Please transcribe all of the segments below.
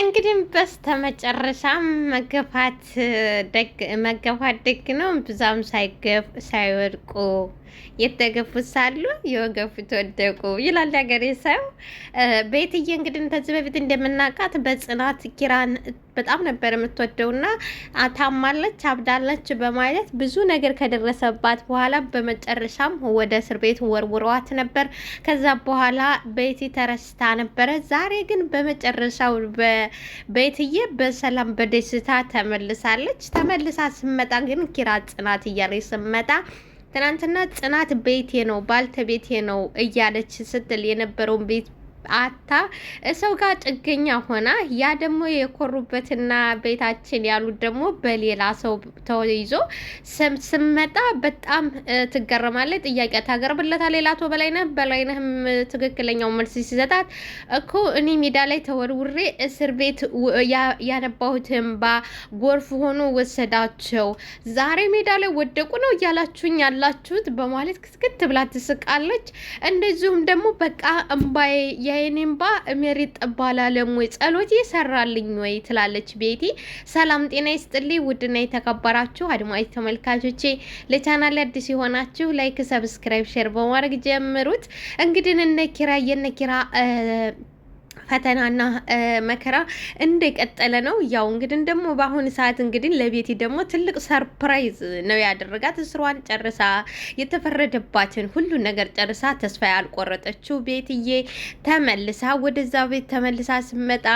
እንግዲህ በስተመጨረሻም መገፋት ደግ ነው። ብዛም ሳይወድቁ የተገፉት ሳሉ የወገፉት ወደቁ ይላል ሀገሬ ሰው። ቤትዬ እንግዲህ ከዚህ በፊት እንደምናውቃት በጽናት ኪራን በጣም ነበር የምትወደውና ታማለች፣ አብዳለች በማለት ብዙ ነገር ከደረሰባት በኋላ በመጨረሻም ወደ እስር ቤት ወርውረዋት ነበር። ከዛ በኋላ ቤቲ ተረስታ ነበረ። ዛሬ ግን በመጨረሻው ቤትዬ በሰላም በደስታ ተመልሳለች። ተመልሳ ስመጣ ግን ኪራ ጽናት እያለች ስመጣ ትናንትና ጽናት ቤቴ ነው ባልተቤቴ ነው እያለች ስትል የነበረውን ቤት አታ ሰው ጋር ጥገኛ ሆና ያ ደግሞ የኮሩበትና ቤታችን ያሉት ደግሞ በሌላ ሰው ተይዞ ስመጣ በጣም ትገረማለች። ጥያቄ ታቀርብለታለች ለአቶ በላይነህም ትክክለኛው መልስ ሲሰጣት እኮ እኔ ሜዳ ላይ ተወርውሬ እስር ቤት ያነባሁት እንባ ጎርፍ ሆኖ ወሰዳቸው፣ ዛሬ ሜዳ ላይ ወደቁ ነው እያላችሁኝ ያላችሁት በማለት ክትክት ብላ ትስቃለች። እንደዚሁም ደግሞ በቃ እምባዬ የኔምባ ሜሪት ጠባላለም ወይ ጸሎት ይሰራልኝ ወይ ትላለች ቤቲ። ሰላም ጤና ይስጥልኝ ውድና የተከበራችሁ አድማጭ ተመልካቾቼ፣ ለቻናል አዲስ የሆናችሁ ላይክ፣ ሰብስክራይብ፣ ሼር በማድረግ ጀምሩት። እንግዲህ የነ ኪራ ፈተናና መከራ እንደቀጠለ ነው። ያው እንግዲህ ደግሞ በአሁኑ ሰዓት እንግዲህ ለቤቲ ደግሞ ትልቅ ሰርፕራይዝ ነው ያደረጋት። እስሯን ጨርሳ የተፈረደባትን ሁሉ ነገር ጨርሳ ተስፋ ያልቆረጠችው ቤትዬ ተመልሳ ወደዛ ቤት ተመልሳ ስመጣ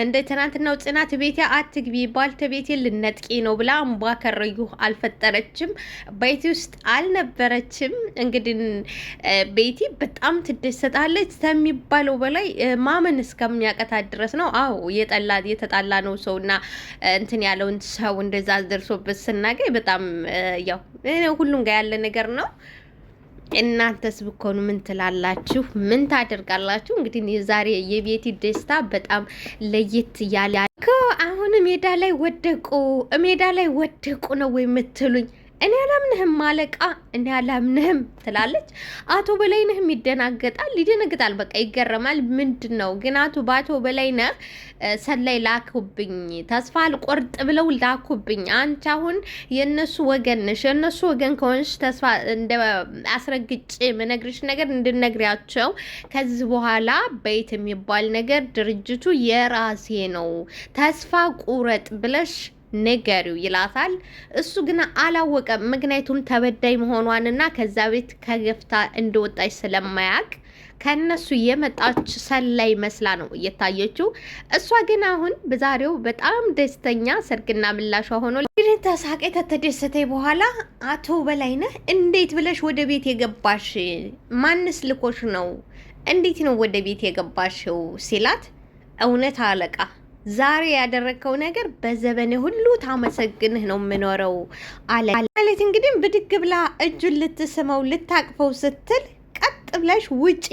እንደ ትናንትናው ጽናት ቤቴ አትግቢ ባልተቤቴ ልነጥቂ ነው ብላ አምባ ከረዩ አልፈጠረችም። ቤቲ ውስጥ አልነበረችም። እንግዲህ ቤቲ በጣም ትደሰታለች ከሚባለው በላይ ማመን እስከሚያቀታት ድረስ ነው። አዎ የተጣላ ነው ሰውና እንትን ያለውን ሰው እንደዛ ደርሶበት ስናገኝ በጣም ያው ሁሉም ጋር ያለ ነገር ነው። እናንተስ ብኮኑ ምን ትላላችሁ? ምን ታደርጋላችሁ? እንግዲህ የዛሬ የቤቲ ደስታ በጣም ለየት ያለ አሁን ሜዳ ላይ ወደቁ ነው ወይ የምትሉኝ? እኔ አላምንህም አለቃ፣ እኔ አላምንህም ትላለች። አቶ በላይነህም ይደነግጣል፣ በቃ ይገረማል። ምንድን ነው ግን በአቶ በላይነህ ሰላይ ላኩብኝ፣ ተስፋ አልቆርጥ ብለው ላኩብኝ። አንቺ አሁን የእነሱ ወገን ነሽ። የእነሱ ወገን ከሆንሽ ተስፋ እንደ አስረግጬ መነግርሽ ነገር እንድነግሪያቸው ከዚህ በኋላ ቤት የሚባል ነገር ድርጅቱ የራሴ ነው፣ ተስፋ ቁረጥ ብለሽ ነገሪው ይላታል። እሱ ግን አላወቀም። ምክንያቱም ተበዳይ መሆኗንና ከዛ ቤት ከገፍታ እንደወጣች ስለማያውቅ ከነሱ የመጣች ሰላይ መስላ ነው እየታየችው። እሷ ግን አሁን በዛሬው በጣም ደስተኛ ሰርግና ምላሿ ሆኖ እንግዲህ ተሳቄ ተደሰተ በኋላ አቶ በላይነህ እንዴት ብለሽ ወደ ቤት የገባሽ? ማንስ ልኮሽ ነው? እንዴት ነው ወደ ቤት የገባሽው ሲላት እውነት አለቃ ዛሬ ያደረከው ነገር በዘበኔ ሁሉ ታመሰግንህ ነው የምኖረው አለ ማለት። እንግዲህ ብድግ ብላ እጁን ልትስመው ልታቅፈው ስትል ቀጥ ብለሽ ውጪ፣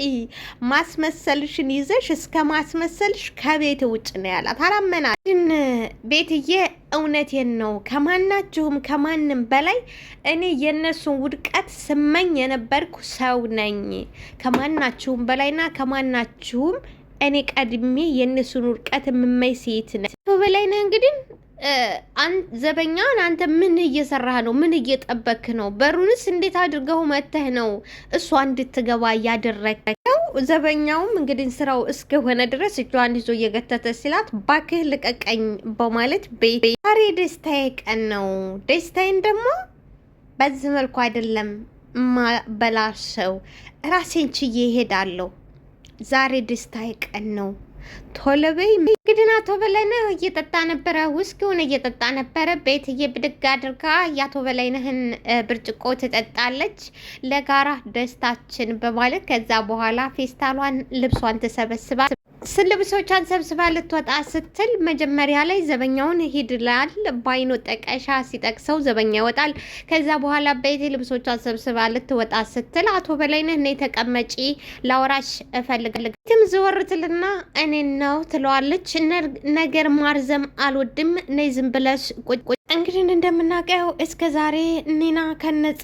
ማስመሰልሽን ይዘሽ እስከ ማስመሰልሽ ከቤት ውጭ ነው ያላት። አላመናት ቤትዬ እውነቴን ነው። ከማንም በላይ እኔ የእነሱን ውድቀት ስመኝ የነበርኩ ሰው ነኝ። ከማናችሁም በላይና ከማናችሁም እኔ ቀድሜ የእነሱን ውድቀት የምመኝ ሴት ነኝ። በላይነህ እንግዲህ ዘበኛውን አንተ ምን እየሰራህ ነው? ምን እየጠበክ ነው? በሩንስ እንዴት አድርገው መተህ ነው እሷ እንድትገባ እያደረገው? ዘበኛውም እንግዲህ ስራው እስከሆነ ድረስ እጇን ይዞ እየገተተ ሲላት ባክህ ልቀቀኝ በማለት ዛሬ ደስታዬ ቀን ነው፣ ደስታዬን ደግሞ በዚህ መልኩ አይደለም በላሸው ራሴን ችዬ እሄዳለሁ። ዛሬ ደስታዬ ቀን ነው፣ ቶሎ በይ። እንግዲህ አቶ በላይነህ እየጠጣ ነበረ፣ ውስኪውን እየጠጣ ነበረ። ቤትዬ ብድግ አድርጋ የአቶ በላይነህን ብርጭቆ ትጠጣለች። ለጋራ ደስታችን በማለት ከዛ በኋላ ፌስታሏን ልብሷን ተሰበስባ ልብሶቿን ሰብስባ ልትወጣ ስትል መጀመሪያ ላይ ዘበኛውን ሂድላል ባይኖ ጠቀሻ ሲጠቅሰው ዘበኛ ይወጣል። ከዛ በኋላ ቤቴ ልብሶቿን ሰብስባ ልትወጣ ስትል አቶ በላይነህ ነይ ተቀመጪ ላውራሽ እፈልጋለሁ። ትም ዝወርትልና እኔ ነው ትለዋለች። ነገር ማርዘም አልወድም፣ ነይ ዝም ብለሽ ቁጭ እንግዲህ እንደምናውቀው እስከ ዛሬ ኒና ከነፂ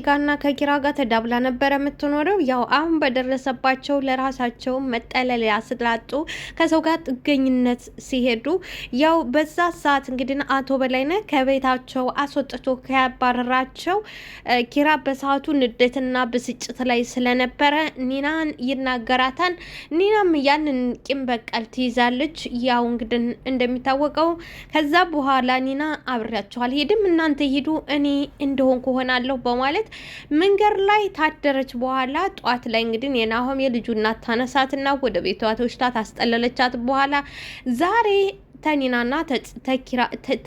ጋርና ከኪራ ጋር ተዳብላ ነበረ የምትኖረው። ያው አሁን በደረሰባቸው ለራሳቸው መጠለያ ስላጡ ከሰው ጋር ጥገኝነት ሲሄዱ ያው በዛ ሰዓት እንግዲህ አቶ በላይነህ ከቤታቸው አስወጥቶ ከያባረራቸው ኪራ በሰዓቱ ንዴትና ብስጭት ላይ ስለነበረ ኒናን ይናገራታል። ኒናም ያንን ቂም በቀል ትይዛለች። ያው እንግዲህ እንደሚታወቀው ከዛ በኋላ ኒና አብሬያችሁ አልሄድም፣ እናንተ ሂዱ፣ እኔ እንደሆንኩ ሆናለሁ በማለት መንገድ ላይ ታደረች። በኋላ ጧት ላይ እንግዲህ የናሆም የልጁ እናት ታነሳትና ወደ ቤቷ ተወስዳ ታስጠለለቻት። በኋላ ዛሬ ተኒናና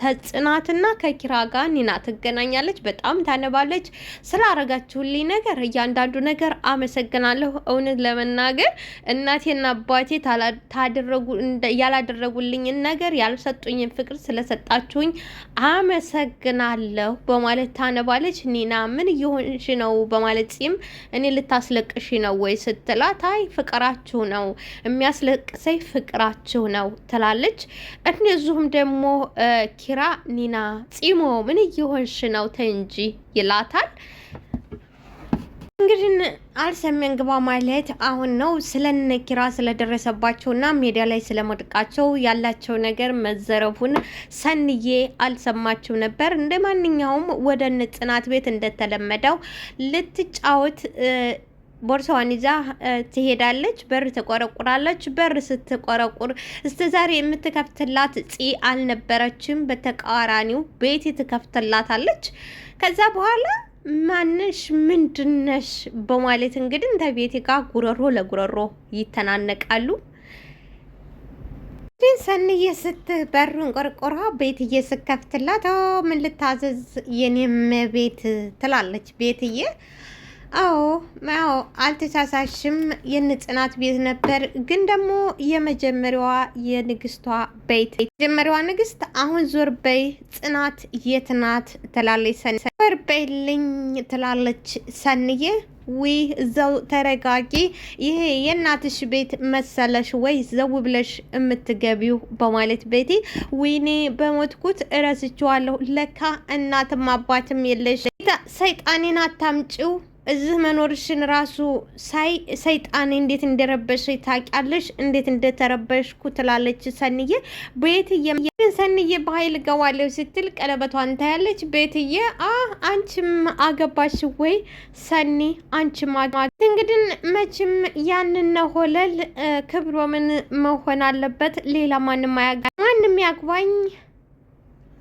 ተጽናትና ከኪራ ጋር ኒና ትገናኛለች። በጣም ታነባለች። ስላረጋችሁልኝ ነገር እያንዳንዱ ነገር አመሰግናለሁ። እውነት ለመናገር እናቴና አባቴ ያላደረጉልኝን ነገር ያልሰጡኝን ፍቅር ስለሰጣችሁኝ አመሰግናለሁ በማለት ታነባለች። ኒና ምን እየሆንሽ ነው በማለት ጺም እኔ ልታስለቅሽ ነው ወይ ስትላት አይ ፍቅራችሁ ነው የሚያስለቅሰኝ ፍቅራችሁ ነው ትላለች። እንደዚሁም ደግሞ ኪራ ኒና ጺሞ ምን እየሆንሽ ነው ተንጂ ይላታል። እንግዲህ አልሰሜን ግባ ማለት አሁን ነው ስለነ ኪራ ስለደረሰባቸውና ሜዲያ ላይ ስለመድቃቸው ያላቸው ነገር መዘረፉን ሰንዬ አልሰማችው ነበር። እንደ ማንኛውም ወደ ጽናት ቤት እንደተለመደው ልትጫወት ቦርሳዋን ይዛ ትሄዳለች። በር ትቆረቁራለች። በር ስትቆረቁር እስከ ዛሬ የምትከፍትላት ፂ አልነበረችም። በተቃራኒው ቤቲ ትከፍትላታለች። ከዛ በኋላ ማንሽ ምንድነሽ በማለት እንግዲህ ተቤቲ ጋር ጉረሮ ለጉረሮ ይተናነቃሉ። ሰንዬ ስትበሩን ቆርቆራ ቤትዬ ስከፍትላት ምን ልታዘዝ የኔም ቤት ትላለች ቤትዬ። አዎ አልተሳሳሽም፣ የጽናት ቤት ነበር፣ ግን ደግሞ የመጀመሪያዋ የንግስቷ ቤት የመጀመሪያዋ ንግስት አሁን ዞር በይ ጽናት የት ናት ትላለች ሰንዬ። ዞር በይልኝ ትላለች ሰንዬ። ዊ እዛው ተረጋጊ፣ ይሄ የእናትሽ ቤት መሰለሽ ወይ ዘው ብለሽ የምትገቢው በማለት ቤቴ ዊኔ በሞትኩት እረስችዋለሁ፣ ለካ እናትም አባትም የለሽ፣ ሰይጣኔን አታምጪው፣ እዚህ መኖርሽን ራሱ ሳይ ሰይጣኔ እንዴት እንደረበሽ ታውቂያለሽ፣ እንዴት እንደተረበሽኩ ትላለች ሰንዬ። ቤትዬ ሰንዬ በኃይል ገዋለሁ ስትል ቀለበቷን ታያለች። ቤትዬ አንቺም አገባሽ ወይ ሰኒ? አንቺም እንግዲህ መቼም ያንን ሆለል ክብሮምን መሆን አለበት፣ ሌላ ማንም ያግባኝ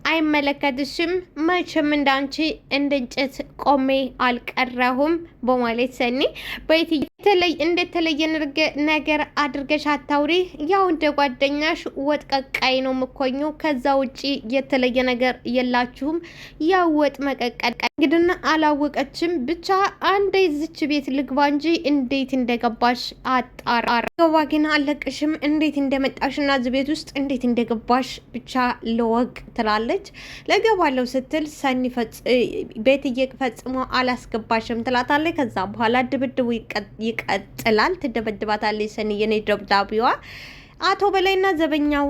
አይመለከትሽም፣ መቼም እንዳንቺ እንደ እንጨት ቆሜ አልቀረሁም በማለት ሰኒ እንደተለየ ነገር አድርገሽ አታውሪ፣ ያው እንደ ጓደኛሽ ወጥ ቀቃይ ነው ምኮኙ፣ ከዛ ውጪ የተለየ ነገር የላችሁም፣ ያው ወጥ መቀቀል። እንግዲህ አላወቀችም፣ ብቻ አንዴ ዝች ቤት ልግባ እንጂ እንዴት እንደገባሽ አጣራ ገባ፣ ግን አለቅሽም፣ እንዴት እንደመጣሽና እዚህ ቤት ውስጥ እንዴት እንደገባሽ ብቻ ለወቅ ትላለች። ለገባለው ስትል ሰኒ ቤትዬ ፈጽሞ አላስገባሽም ትላታለች። ከዛ በኋላ ድብድቡ ይቀጥላል። ትደበድባታለች ሰኒ የኔ ደብዳቤዋ። አቶ በላይና ዘበኛው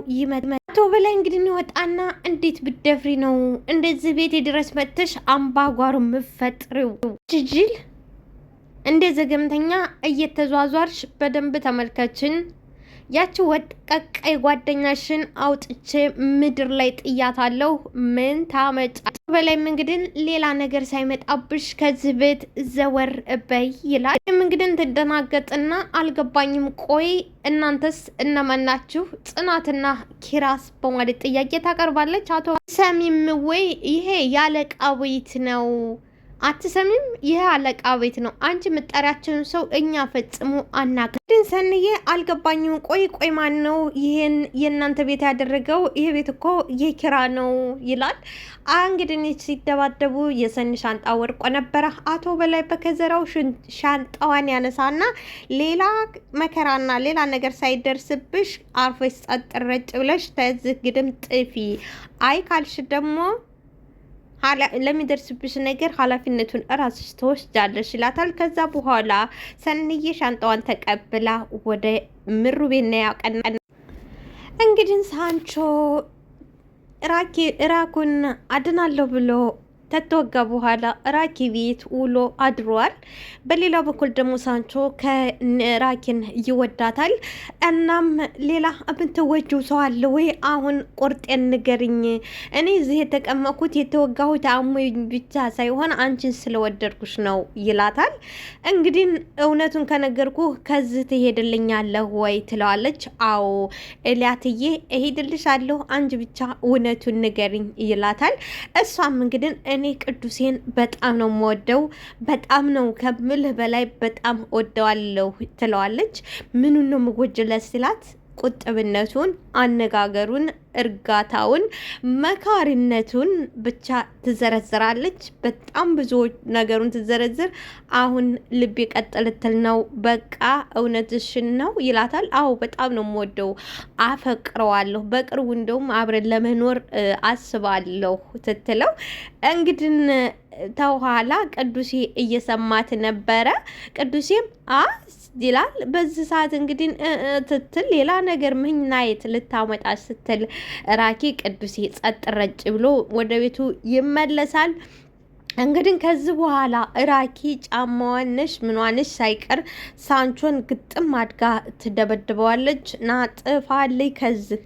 አቶ በላይ እንግዲህ ይወጣና እንዴት ብደፍሪ ነው እንደዚህ ቤት ድረስ መጥተሽ አምባጓሮ ምፈጥሪው ጅጅል እንደ ዘገምተኛ እየተዟዟርሽ በደንብ ተመልከችን። ያቺ ወጥቀቃይ ጓደኛሽን አውጥቼ ምድር ላይ ጥያታለሁ። ምን ታመጫ? በላይም እንግዲህ ሌላ ነገር ሳይመጣብሽ ከዚህ ቤት ዘወር በይ ይላል። እንግዲህ ትደናገጥና አልገባኝም፣ ቆይ እናንተስ እነማን ናችሁ? ጽናትና ኪራስ በማለት ጥያቄ ታቀርባለች። አቶ ሰሚም ወይ ይሄ ያለቃ ቤት ነው አትሰሚም? ይሄ አለቃ ቤት ነው። አንቺ ምጠሪያችንን ሰው እኛ ፈጽሞ አናውቅም። ግን ሰንዬ አልገባኝም። ቆይ ማን ነው ይሄን የእናንተ ቤት ያደረገው? ይሄ ቤት እኮ የኪራ ነው ይላል። እንግዲህ ሲደባደቡ የሰኒ ሻንጣ ወድቆ ነበረ። አቶ በላይ በከዘራው ሻንጣዋን ያነሳና ሌላ መከራና ሌላ ነገር ሳይደርስብሽ አርፈሽ ጸጥ ረጭ ብለሽ ተዝህ ግድም ጥፊ፣ አይ ካልሽ ደግሞ ለሚደርስብሽ ነገር ኃላፊነቱን እራስሽ ትወስጃለሽ ይላታል። ከዛ በኋላ ሰንዬ ሻንጣዋን ተቀብላ ወደ ምሩ ቤት ነው ያቀና። እንግዲህ ሳንቾ ራኩን አድናለሁ ብሎ ተተወጋ በኋላ ራኪ ቤት ውሎ አድሯል። በሌላ በኩል ደግሞ ሳንቾ ከራኪን ይወዳታል። እናም ሌላ የምትወጂው ሰው አለ ወይ? አሁን ቁርጤን ንገርኝ። እኔ እዚህ የተቀመጥኩት የተወጋሁት አሞኝ ብቻ ሳይሆን አንቺን ስለወደድኩሽ ነው ይላታል። እንግዲህ እውነቱን ከነገርኩ ከዚህ ትሄድልኛለህ ወይ ትለዋለች። አዎ ኤልያትዬ እሄድልሻለሁ፣ አንቺ ብቻ እውነቱን ንገርኝ ይላታል። እሷም እንግዲህ እኔ ቅዱሴን በጣም ነው የምወደው፣ በጣም ነው ከምልህ በላይ በጣም ወደዋለሁ ትለዋለች። ምኑን ነው የምወጅለት ሲላት ቁጥብነቱን፣ አነጋገሩን፣ እርጋታውን፣ መካሪነቱን ብቻ ትዘረዝራለች። በጣም ብዙ ነገሩን ትዘረዝር። አሁን ልብ የቀጠልትል ነው። በቃ እውነትሽን ነው ይላታል። አዎ በጣም ነው የምወደው፣ አፈቅረዋለሁ፣ በቅርቡ እንደውም አብረን ለመኖር አስባለሁ ስትለው እንግዲህ ተኋላ ቅዱሴ እየሰማት ነበረ። ቅዱሴም ይላል። በዚህ ሰዓት እንግዲህ ትትል ሌላ ነገር ምናየት ልታመጣ ስትል ራኪ ቅዱሴ ጸጥ ረጭ ብሎ ወደ ቤቱ ይመለሳል። እንግዲህ ከዚህ በኋላ ራኪ ጫማዋንሽ ምኗንሽ ሳይቀር ሳንቾን ግጥም አድጋ ትደበድበዋለች። ና ጥፋልኝ ከዚህ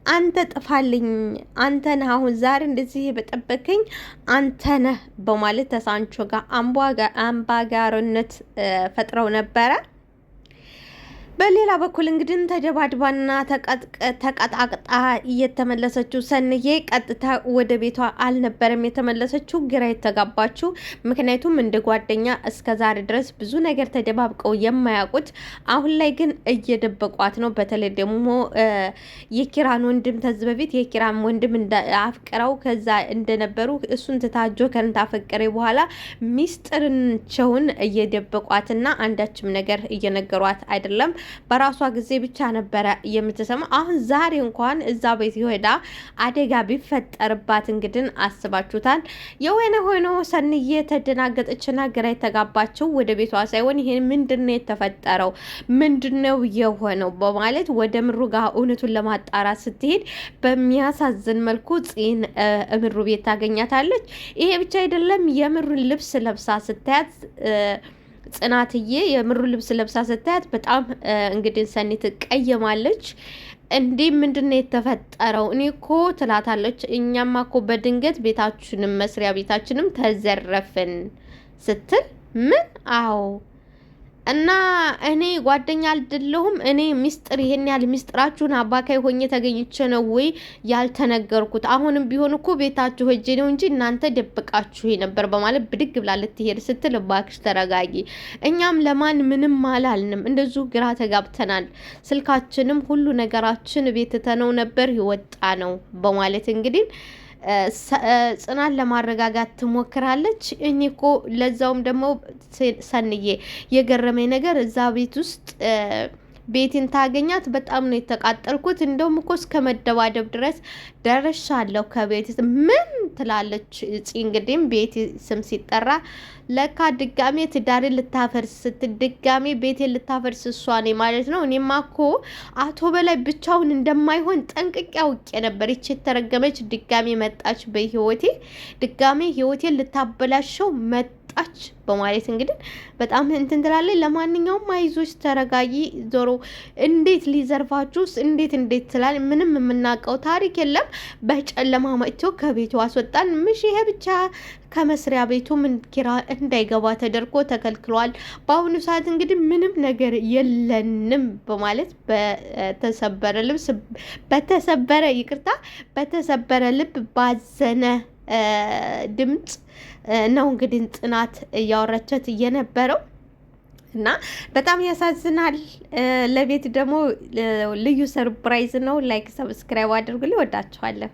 አንተ ጥፋልኝ፣ አንተ ነህ አሁን ዛሬ እንደዚህ በጠበከኝ አንተ ነህ በማለት ተሳንቾ ጋር አምባጋርነት ፈጥረው ነበረ። በሌላ በኩል እንግዲህ ተደባድባና ተቀጣቅጣ እየተመለሰችው ሰንዬ ቀጥታ ወደ ቤቷ አልነበረም የተመለሰችው። ግራ የተጋባችው ምክንያቱም እንደ ጓደኛ እስከ ዛሬ ድረስ ብዙ ነገር ተደባብቀው የማያውቁት አሁን ላይ ግን እየደበቋት ነው። በተለይ ደግሞ የኪራን ወንድም ተዚህ በፊት የኪራን ወንድም አፍቅረው ከዛ እንደነበሩ እሱን ትታጆ ከንታ አፈቀረ በኋላ ሚስጥርንቸውን እየደበቋትና አንዳችም ነገር እየነገሯት አይደለም። በራሷ ጊዜ ብቻ ነበረ የምትሰማ። አሁን ዛሬ እንኳን እዛ ቤት ሄዳ አደጋ ቢፈጠርባት እንግዲህ አስባችሁታል። የሆነ ሆኖ ሰንዬ ተደናገጠችና ግራ የተጋባችው ወደ ቤቷ ሳይሆን ይሄ ምንድነው የተፈጠረው ምንድነው የሆነው በማለት ወደ ምሩ ጋር እውነቱን ለማጣራት ስትሄድ በሚያሳዝን መልኩ ጽን ምሩ ቤት ታገኛታለች። ይሄ ብቻ አይደለም፣ የምሩን ልብስ ለብሳ ስታያት ጽናትዬ የምሩ ልብስ ለብሳ ስታያት በጣም እንግዲህ ሰኒ ትቀየማለች። እንዴ ምንድነው የተፈጠረው? እኔ እኮ ትላታለች። እኛማ እኮ በድንገት ቤታችንም መስሪያ ቤታችንም ተዘረፍን ስትል ምን? አዎ እና እኔ ጓደኛ አይደለሁም። እኔ ሚስጥር ይሄን ያህል ሚስጥራችሁን አባካይ ሆኜ ተገኝቼ ነው ወይ ያልተነገርኩት? አሁንም ቢሆን እኮ ቤታችሁ ሄጄ ነው እንጂ እናንተ ደብቃችሁ ነበር በማለት ብድግ ብላ ልትሄድ ስትል እባክሽ ተረጋጊ፣ እኛም ለማን ምንም አላልንም፣ እንደዚሁ ግራ ተጋብተናል፣ ስልካችንም ሁሉ ነገራችን ቤት ተነው ነበር ይወጣ ነው በማለት እንግዲህ ጽናት ለማረጋጋት ትሞክራለች። እኔ እኮ ለዛውም ደግሞ ሰንዬ የገረመኝ ነገር እዛ ቤት ውስጥ ቤቲን ታገኛት በጣም ነው የተቃጠልኩት፣ እንደውም እኮ እስከ መደባደብ ድረስ ደርሻለሁ ከቤት። ምን ትላለች እንግዲህ ቤቲ ስም ሲጠራ ለካ ድጋሜ ትዳሬ ልታፈርስ ስትል ድጋሜ ቤቴን ልታፈርስ እሷ ነኝ ማለት ነው። እኔማ እኮ አቶ በላይ ብቻውን እንደማይሆን ጠንቅቄ አውቄ ነበር። ይቺ የተረገመች ድጋሜ መጣች በህይወቴ፣ ድጋሜ ህይወቴን ልታበላሸው መጣች በማለት እንግዲህ በጣም እንትን ትላለች። ለማንኛውም አይዞች ተረጋጊ፣ ዞሮ እንዴት ሊዘርፋችሁስ እንዴት ትላል። ምንም የምናውቀው ታሪክ የለም። በጨለማ መጥቶ ከቤቱ አስወጣን። ምሽ ይሄ ብቻ ከመስሪያ ቤቱ ምን ኪራ እንዳይገባ ተደርጎ ተከልክሏል። በአሁኑ ሰዓት እንግዲህ ምንም ነገር የለንም በማለት በተሰበረ ልብ ባዘነ ድምፅ ነው እንግዲህ ጽናት እያወራቻት እየነበረው እና በጣም ያሳዝናል። ለቤት ደግሞ ልዩ ሰርፕራይዝ ነው። ላይክ ሰብስክራይብ አድርጉልኝ። ወዳችኋለሁ።